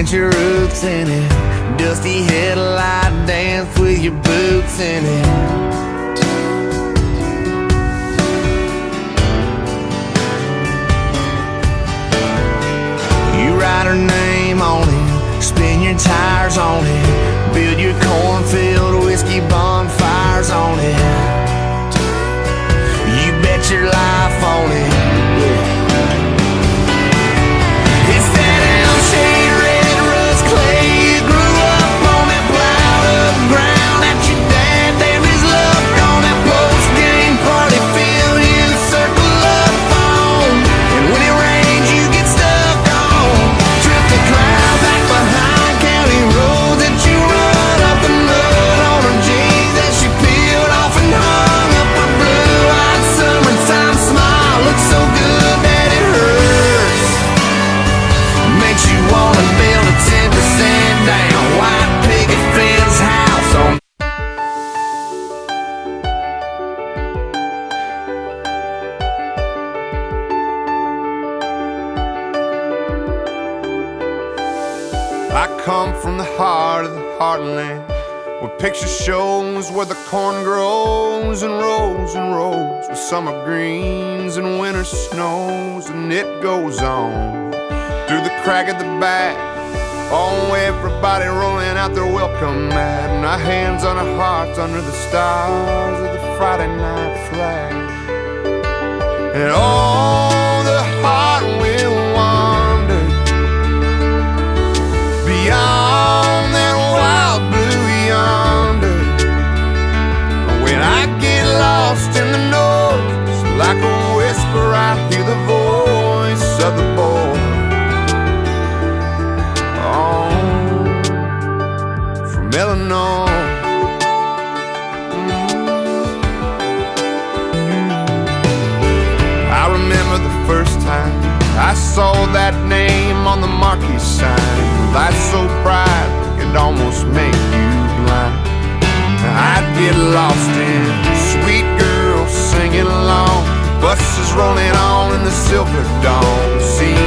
plant your roots in it. Dusty headlight dance with your boots in it. You write her name on it, spin your tires on it, build your cornfield whiskey bonfires on it. You bet your life on it, yeah. It's that elm-shade red rust clay. You grew up on that plowed up ground that your dad damned his luck on. That post-game party field you circle up on. And when it rains you get stuck on. Trip the cloud back behind county roads that you run up the mud on her jeans that she peeled off and hung up her blue-eyed summertime smile. Looks so good that it hurts. Makes you wanna build a 10% down white picket fence house on. I come from the heart of the heartland, where picture shows where the corn grows and rows and rows, with summer greens and winter snows, and it goes on through the crack of the bat. Oh, everybody rolling out their welcome mat, and our hands on our hearts under the stars of the Friday night flag. And oh, the heart will wander beyond that wild blue yonder. When I get lost in the noise, like a whisper I hear the voice of the boy from Illinois. I remember the first time I saw that name on the marquee sign. Light so bright it could almost make you blind. I'd get lost in sweet girls singing along, buses rolling on in the silver dawn. See